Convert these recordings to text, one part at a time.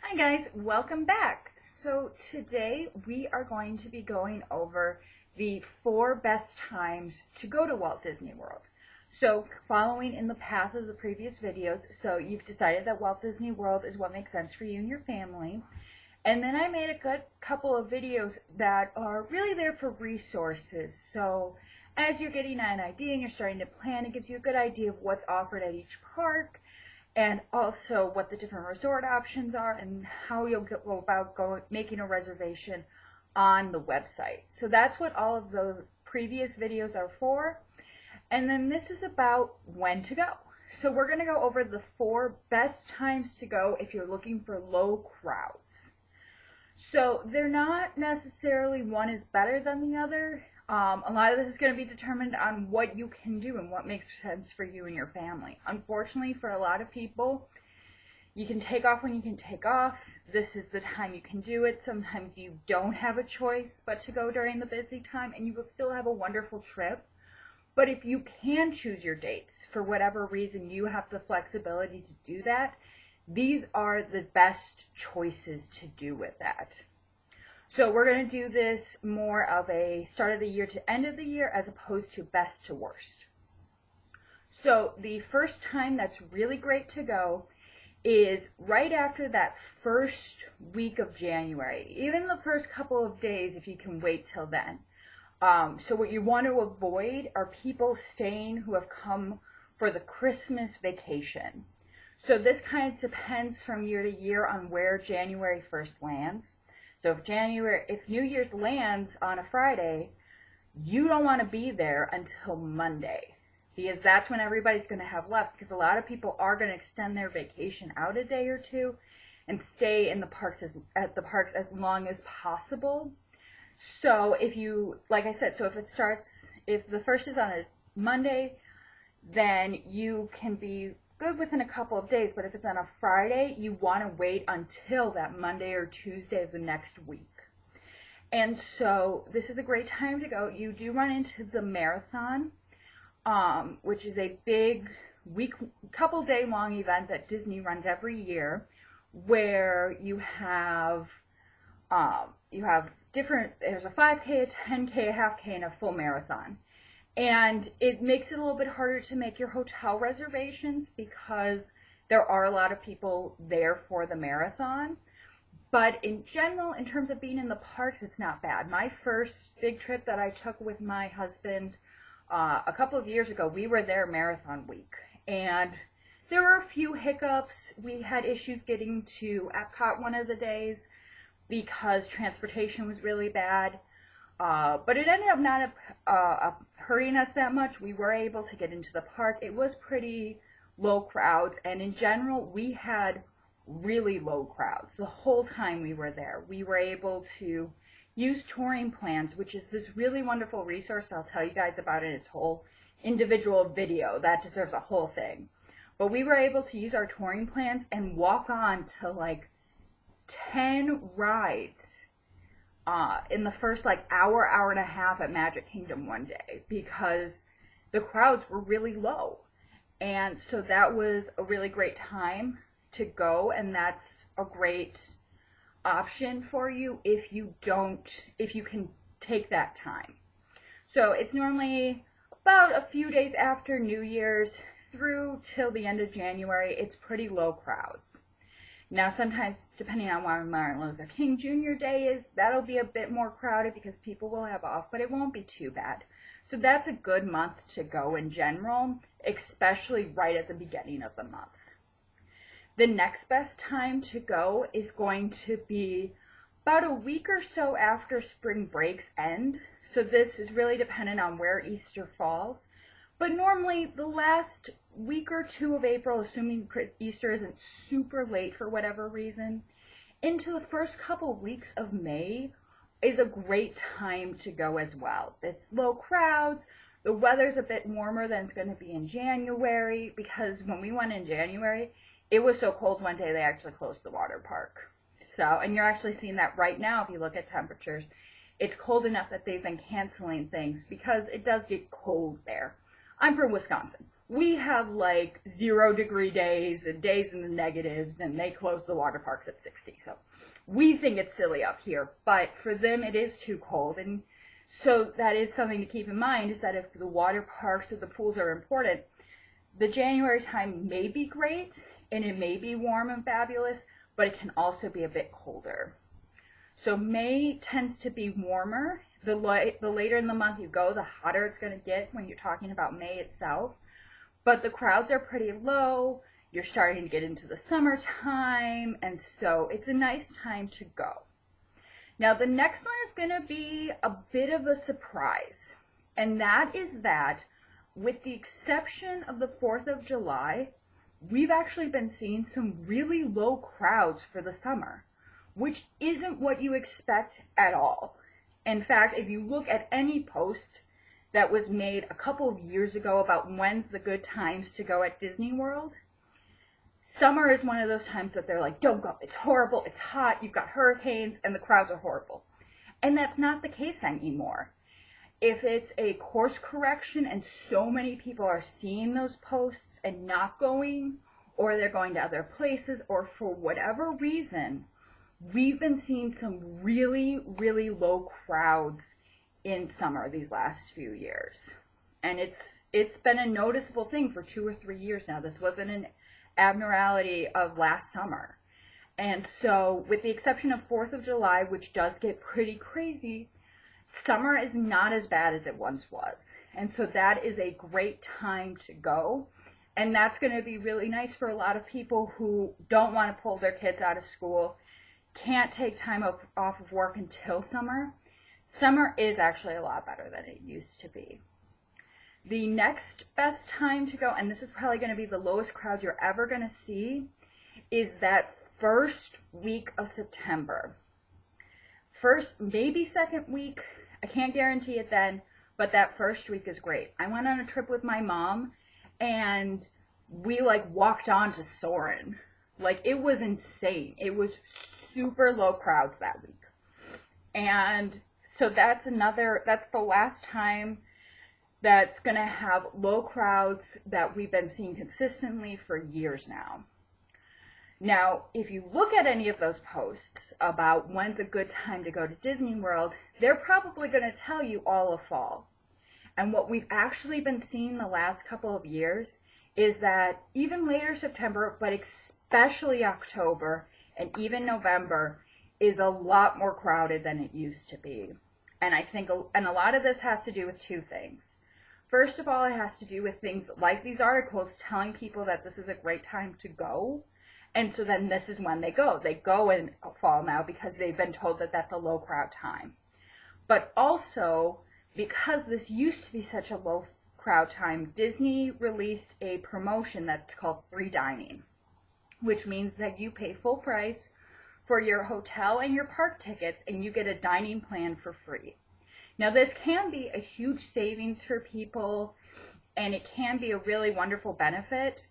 Hi guys, welcome back. So today we are going to be going over the 4 best times to go to Walt Disney World. So following in the path of the previous videos, so you've decided that Walt Disney World is what makes sense for you and your family. And then I made a good couple of videos that are really there for resources. So as you're getting an idea and you're starting to plan, it gives you a good idea of what's offered at each park, and also what the different resort options are and how you'll go about making a reservation on the website. So that's what all of the previous videos are for. And then this is about when to go. So we're going to go over the 4 best times to go if you're looking for low crowds. So they're not necessarily one is better than the other. A lot of this is going to be determined on what you can do and what makes sense for you and your family. Unfortunately, for a lot of people, you can take off when you can take off. This is the time you can do it. Sometimes you don't have a choice but to go during the busy time, and you will still have a wonderful trip. But if you can choose your dates, for whatever reason you have the flexibility to do that, these are the best choices to do with that. So we're going to do this more of a start of the year to end of the year as opposed to best to worst. So the first time that's really great to go is right after that first week of January. Even the first couple of days if you can wait till then. So what you want to avoid are people staying who have come for the Christmas vacation. So this kind of depends from year to year on where January 1st lands. So if New Year's lands on a Friday, you don't want to be there until Monday, because that's when everybody's going to have left, because a lot of people are going to extend their vacation out a day or two and stay in the parks at the parks as long as possible. So if you, like I said, so if the first is on a Monday, then you can be good within a couple of days, but if it's on a Friday, you want to wait until that Monday or Tuesday of the next week. And so this is a great time to go. You do run into the marathon, which is a big couple day long event that Disney runs every year, where you have there's a 5K, a 10K, a half K, and a full marathon. And it makes it a little bit harder to make your hotel reservations because there are a lot of people there for the marathon. But in general, in terms of being in the parks, it's not bad. My first big trip that I took with my husband a couple of years ago, we were there marathon week. And there were a few hiccups. We had issues getting to Epcot one of the days because transportation was really bad. But it ended up not hurting us that much. We were able to get into the park. It was pretty low crowds, and in general, we had really low crowds the whole time we were there. We were able to use touring plans, which is this really wonderful resource. I'll tell you guys about it. It's a whole individual video that deserves a whole thing. But we were able to use our touring plans and walk on to like 10 rides in the first hour and a half at Magic Kingdom one day, because the crowds were really low. And so that was a really great time to go, and that's a great option for you if you can take that time. So it's normally about a few days after New Year's through till the end of January. It's pretty low crowds. Now, sometimes, depending on when Martin Luther King Jr. Day is, that'll be a bit more crowded because people will have off, but it won't be too bad. So that's a good month to go in general, especially right at the beginning of the month. The next best time to go is going to be about a week or so after spring breaks end. So this is really dependent on where Easter falls. But normally the last week or two of April, assuming Easter isn't super late for whatever reason, into the first couple of weeks of May is a great time to go as well. It's low crowds. The weather's a bit warmer than it's going to be in January, because when we went in January, it was so cold one day they actually closed the water park. So, and you're actually seeing that right now if you look at temperatures. It's cold enough that they've been canceling things because it does get cold there. I'm from Wisconsin, we have like 0-degree days and days in the negatives, and they close the water parks at 60. So we think it's silly up here, but for them it is too cold. And so that is something to keep in mind, is that if the water parks or the pools are important, the January time may be great and it may be warm and fabulous, but it can also be a bit colder. So May tends to be warmer. The later in the month you go, the hotter it's going to get when you're talking about May itself. But the crowds are pretty low. You're starting to get into the summertime, and so it's a nice time to go. Now the next one is going to be a bit of a surprise, and that is that with the exception of the 4th of July, we've actually been seeing some really low crowds for the summer, which isn't what you expect at all. In fact, if you look at any post that was made a couple of years ago about when's the good times to go at Disney World, summer is one of those times that they're like, don't go, it's horrible, it's hot, you've got hurricanes, and the crowds are horrible. And that's not the case anymore. If it's a course correction and so many people are seeing those posts and not going, or they're going to other places, or for whatever reason, we've been seeing some really, really low crowds in summer these last few years. And it's been a noticeable thing for 2 or 3 years now. This wasn't an abnormality of last summer. And so with the exception of 4th of July, which does get pretty crazy, summer is not as bad as it once was. And so that is a great time to go. And that's going to be really nice for a lot of people who don't want to pull their kids out of school, can't take time off of work until summer. Summer is actually a lot better than it used to be. The next best time to go, and this is probably going to be the lowest crowds you're ever going to see, is that first week of September. First, maybe second week, I can't guarantee it then, but that first week is great. I went on a trip with my mom, and we like walked on to Soarin'. Like, it was insane. It was super low crowds that week. And so that's the last time that's going to have low crowds that we've been seeing consistently for years now. Now, if you look at any of those posts about when's a good time to go to Disney World, they're probably going to tell you all of fall. And what we've actually been seeing the last couple of years is that even later September, but especially October and even November, is a lot more crowded than it used to be. And I think, and a lot of this has to do with two things. First of all, it has to do with things like these articles telling people that this is a great time to go. And so then this is when they go. They go in fall now because they've been told that that's a low crowd time. But also, because this used to be such a low crowd time, Disney released a promotion that's called free dining, which means that you pay full price for your hotel and your park tickets, and you get a dining plan for free. Now, this can be a huge savings for people, and it can be a really wonderful benefit.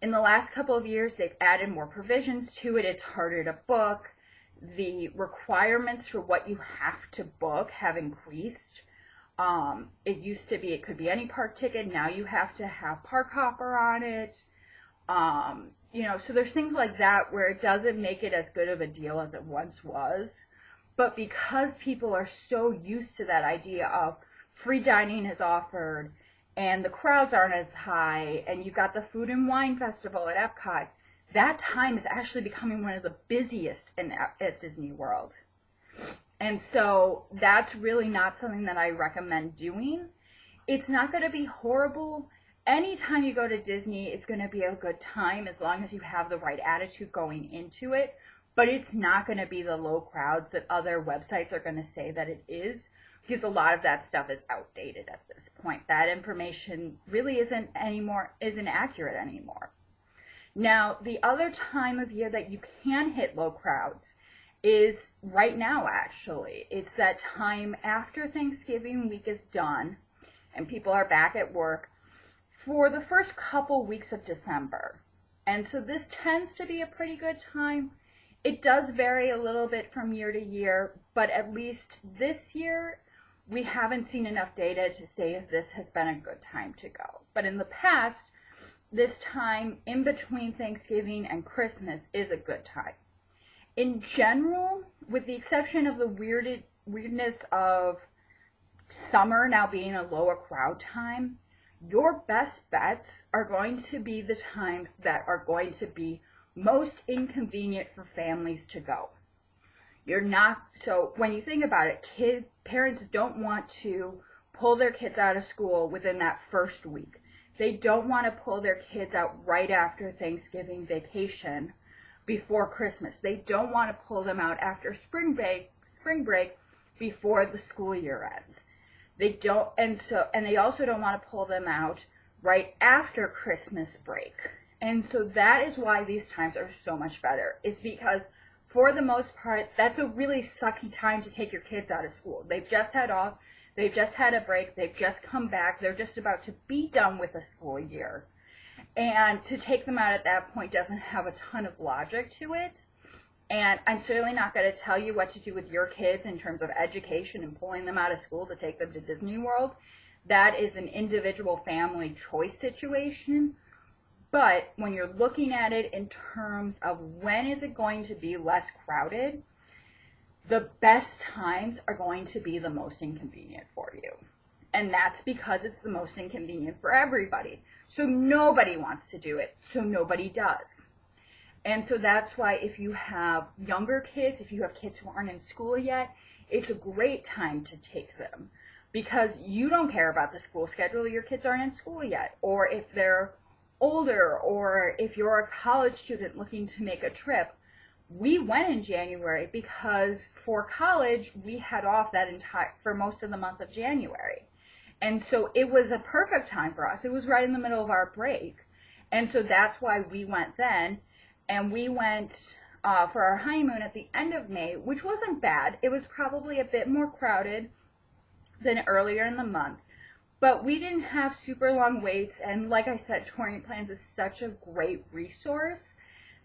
In the last couple of years, they've added more provisions to it. It's harder to book. The requirements for what you have to book have increased. It used to be, it could be any park ticket. Now you have to have Park Hopper on it. So there's things like that where it doesn't make it as good of a deal as it once was. But because people are so used to that idea of free dining is offered, and the crowds aren't as high, and you've got the Food and Wine Festival at Epcot, that time is actually becoming one of the busiest at Disney World. And so that's really not something that I recommend doing. It's not going to be horrible. Anytime you go to Disney, it's going to be a good time as long as you have the right attitude going into it. But it's not going to be the low crowds that other websites are going to say that it is, because a lot of that stuff is outdated at this point. That information really isn't accurate anymore. Now, the other time of year that you can hit low crowds is right now, actually. It's that time after Thanksgiving week is done and people are back at work for the first couple weeks of December. And so this tends to be a pretty good time. It does vary a little bit from year to year, but at least this year, we haven't seen enough data to say if this has been a good time to go. But in the past, this time in between Thanksgiving and Christmas is a good time. In general, with the exception of the weirdness of summer now being a lower crowd time, your best bets are going to be the times that are going to be most inconvenient for families to go. So when you think about it, parents don't want to pull their kids out of school within that first week. They don't want to pull their kids out right after Thanksgiving vacation before Christmas. They don't want to pull them out after spring break before the school year ends. They also don't want to pull them out right after Christmas break. And so that is why these times are so much better. It's because for the most part, that's a really sucky time to take your kids out of school. They've just had off, they've just had a break, they've just come back, they're just about to be done with the school year. And to take them out at that point doesn't have a ton of logic to it. And I'm certainly not going to tell you what to do with your kids in terms of education and pulling them out of school to take them to Disney World. That is an individual family choice situation. But when you're looking at it in terms of when is it going to be less crowded, the best times are going to be the most inconvenient for you. And that's because it's the most inconvenient for everybody. So nobody wants to do it, so nobody does. And so that's why if you have younger kids, if you have kids who aren't in school yet, it's a great time to take them. Because you don't care about the school schedule, your kids aren't in school yet. Or if they're older, or if you're a college student looking to make a trip. We went in January because for college, we had off for most of the month of January. And so it was a perfect time for us. It was right in the middle of our break. And so that's why we went then. And we went for our honeymoon at the end of May, which wasn't bad. It was probably a bit more crowded than earlier in the month. But we didn't have super long waits. And like I said, Touring Plans is such a great resource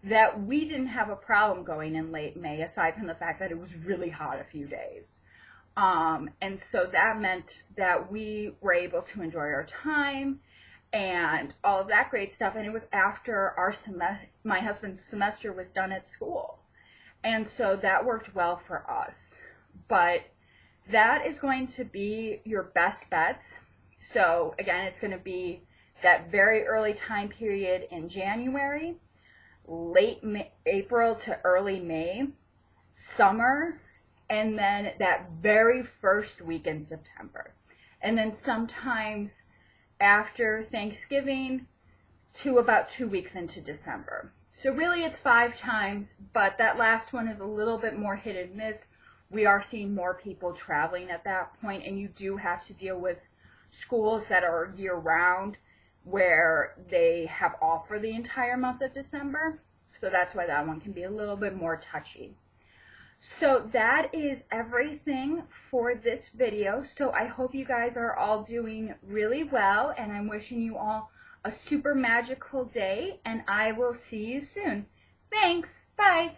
that we didn't have a problem going in late May, aside from the fact that it was really hot a few days. And so that meant that we were able to enjoy our time and all of that great stuff. And it was after my husband's semester was done at school. And so that worked well for us. But that is going to be your best bets. So again, it's going to be that very early time period in January, late April to early May, summer, and then that very first week in September. And then sometimes after Thanksgiving to about 2 weeks into December. So really it's 5 times, but that last one is a little bit more hit and miss. We are seeing more people traveling at that point, and you do have to deal with schools that are year-round where they have off for the entire month of December. So that's why that one can be a little bit more touchy. So that is everything for this video. So I hope you guys are all doing really well, and I'm wishing you all a super magical day, and I will see you soon. Thanks. Bye.